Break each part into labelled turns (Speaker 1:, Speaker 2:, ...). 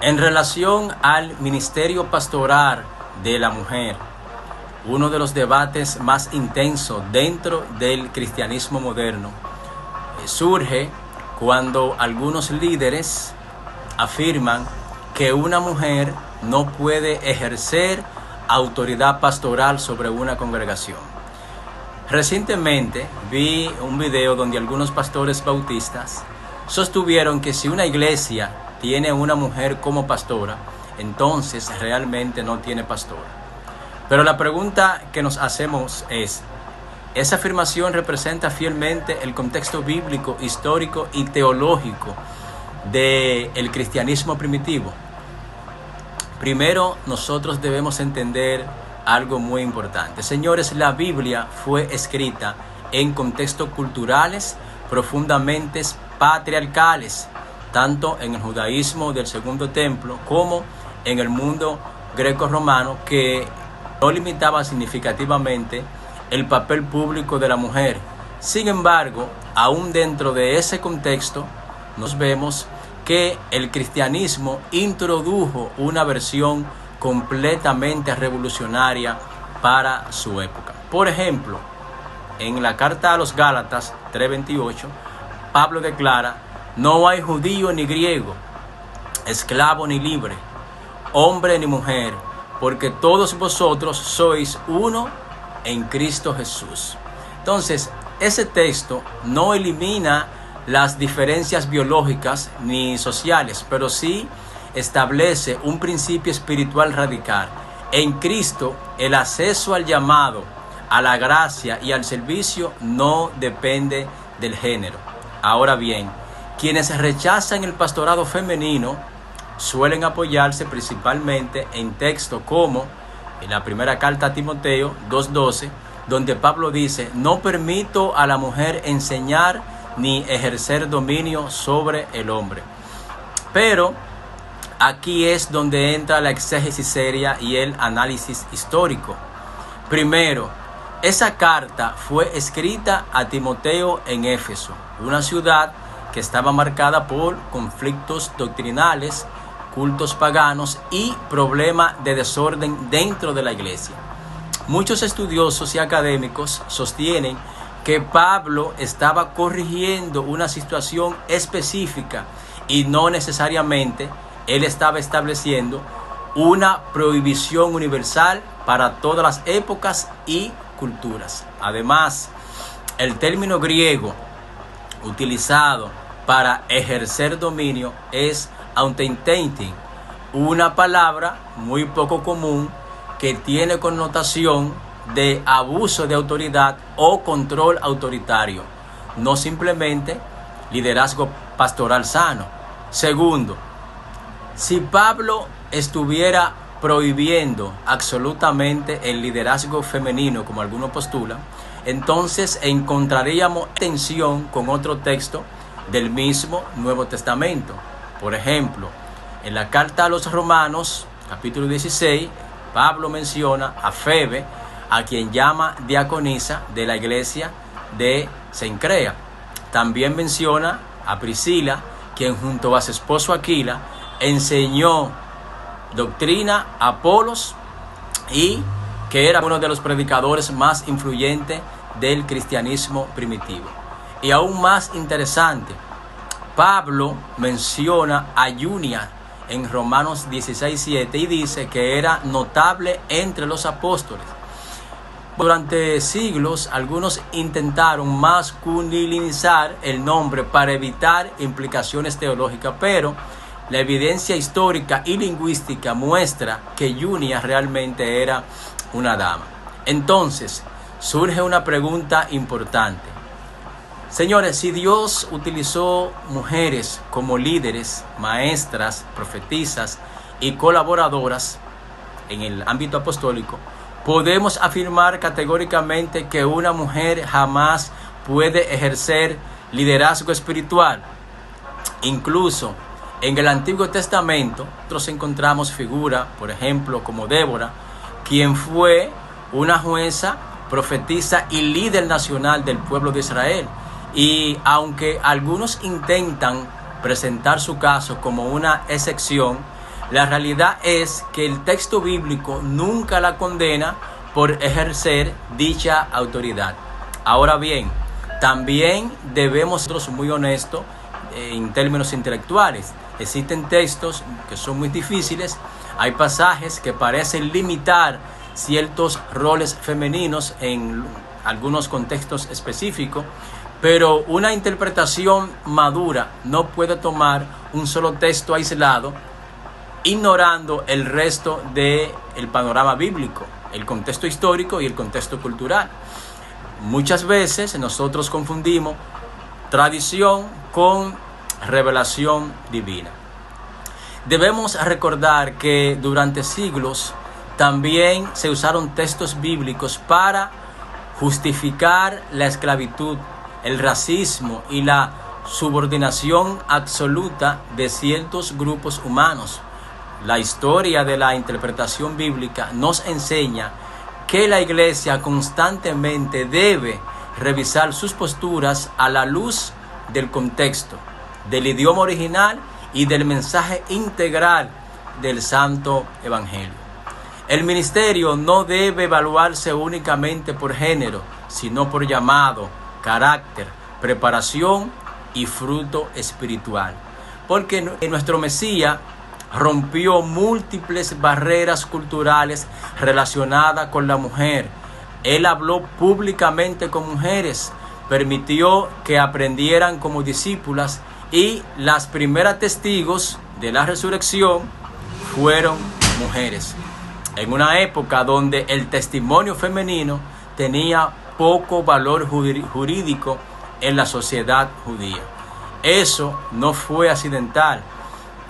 Speaker 1: En relación al ministerio pastoral de la mujer, uno de los debates más intensos dentro del cristianismo moderno surge cuando algunos líderes afirman que una mujer no puede ejercer autoridad pastoral sobre una congregación. Recientemente vi un video donde algunos pastores bautistas sostuvieron que si una iglesia tiene una mujer como pastora, entonces realmente no tiene pastora. Pero la pregunta que nos hacemos es, ¿esa afirmación representa fielmente el contexto bíblico, histórico y teológico del cristianismo primitivo? Primero, nosotros debemos entender algo muy importante. Señores, la Biblia fue escrita en contextos culturales profundamente patriarcales, tanto en el judaísmo del Segundo Templo como en el mundo greco-romano, que no limitaba significativamente el papel público de la mujer. Sin embargo, aún dentro de ese contexto, nos vemos que el cristianismo introdujo una versión completamente revolucionaria para su época. Por ejemplo, en la carta a los Gálatas 3:28, Pablo declara: no hay judío ni griego, esclavo ni libre, hombre ni mujer, porque todos vosotros sois uno en Cristo Jesús. Entonces, ese texto no elimina las diferencias biológicas ni sociales, pero sí establece un principio espiritual radical. En Cristo, el acceso al llamado, a la gracia y al servicio no depende del género. Ahora bien, quienes rechazan el pastorado femenino suelen apoyarse principalmente en textos como en la primera carta a Timoteo 2:12, donde Pablo dice: no permito a la mujer enseñar ni ejercer dominio sobre el hombre. Pero aquí es donde entra la exégesis seria y el análisis histórico. Primero, esa carta fue escrita a Timoteo en Éfeso, una ciudad que estaba marcada por conflictos doctrinales, cultos paganos y problemas de desorden dentro de la iglesia. Muchos estudiosos y académicos sostienen que Pablo estaba corrigiendo una situación específica y no necesariamente él estaba estableciendo una prohibición universal para todas las épocas y culturas. Además, el término griego utilizado para ejercer dominio es authentein, una palabra muy poco común que tiene connotación de abuso de autoridad o control autoritario, no simplemente liderazgo pastoral sano. Segundo, si Pablo estuviera prohibiendo absolutamente el liderazgo femenino, como algunos postulan, entonces encontraríamos tensión con otro texto del mismo Nuevo Testamento. Por ejemplo, en la carta a los Romanos, capítulo 16, Pablo menciona a Febe, a quien llama diaconisa de la iglesia de Cencrea. También menciona a Priscila, quien junto a su esposo Aquila enseñó doctrina a Apolos y que era uno de los predicadores más influyentes del cristianismo primitivo. Y aún más interesante, Pablo menciona a Junia en Romanos 16:7 y dice que era notable entre los apóstoles. Durante siglos, algunos intentaron masculinizar el nombre para evitar implicaciones teológicas, pero la evidencia histórica y lingüística muestra que Junia realmente era una dama. Entonces, surge una pregunta importante. Señores, si Dios utilizó mujeres como líderes, maestras, profetisas y colaboradoras en el ámbito apostólico, podemos afirmar categóricamente que una mujer jamás puede ejercer liderazgo espiritual. Incluso en el Antiguo Testamento, nosotros encontramos figuras, por ejemplo, como Débora, quien fue una jueza, profetisa y líder nacional del pueblo de Israel. Y aunque algunos intentan presentar su caso como una excepción, La realidad es que el texto bíblico nunca la condena por ejercer dicha autoridad. Ahora bien, también debemos ser muy honestos en términos intelectuales. Existen textos que son muy difíciles, hay pasajes que parecen limitar ciertos roles femeninos en algunos contextos específicos, pero una interpretación madura no puede tomar un solo texto aislado, ignorando el resto del panorama bíblico, el contexto histórico y el contexto cultural. Muchas veces nosotros confundimos tradición con revelación divina. Debemos recordar que durante siglos también se usaron textos bíblicos para justificar la esclavitud, el racismo y la subordinación absoluta de ciertos grupos humanos. La historia de la interpretación bíblica nos enseña que la Iglesia constantemente debe revisar sus posturas a la luz del contexto, del idioma original y del mensaje integral del Santo Evangelio. El ministerio no debe evaluarse únicamente por género, sino por llamado, carácter, preparación y fruto espiritual. Porque nuestro Mesías rompió múltiples barreras culturales relacionadas con la mujer. Él habló públicamente con mujeres, permitió que aprendieran como discípulas y las primeras testigos de la resurrección fueron mujeres. En una época donde el testimonio femenino tenía poco valor jurídico en la sociedad judía. Eso no fue accidental.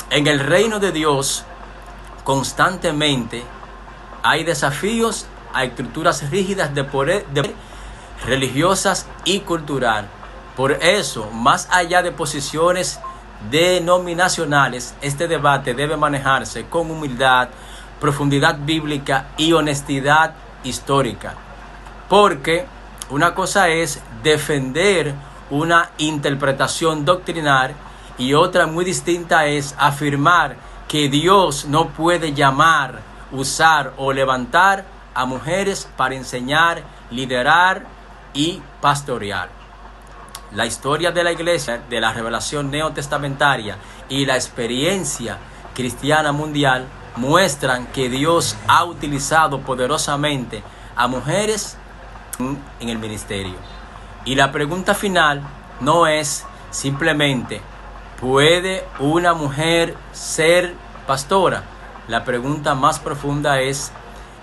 Speaker 1: En el reino de Dios, constantemente hay desafíos a estructuras rígidas de poder religiosas y cultural. Por eso, más allá de posiciones denominacionales, este debate debe manejarse con humildad, profundidad bíblica y honestidad histórica. Porque una cosa es defender una interpretación doctrinal y otra muy distinta es afirmar que Dios no puede llamar, usar o levantar a mujeres para enseñar, liderar y pastorear. La historia de la Iglesia, de la revelación neotestamentaria y la experiencia cristiana mundial muestran que Dios ha utilizado poderosamente a mujeres en el ministerio. Y la pregunta final no es simplemente ¿puede una mujer ser pastora? La pregunta más profunda es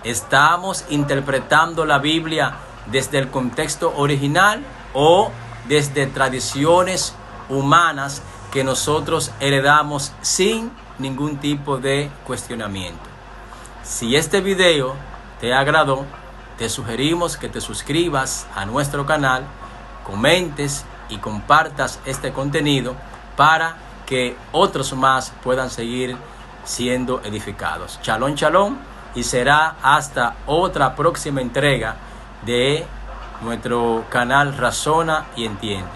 Speaker 1: ¿estamos interpretando la Biblia desde el contexto original o desde tradiciones humanas que nosotros heredamos sin ningún tipo de cuestionamiento? Si este video te agradó, te sugerimos que te suscribas a nuestro canal, comentes y compartas este contenido para que otros más puedan seguir siendo edificados. Shalom, shalom, y será hasta otra próxima entrega de nuestro canal Razona y Entiende.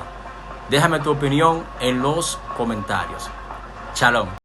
Speaker 1: Déjame tu opinión en los comentarios. Shalom.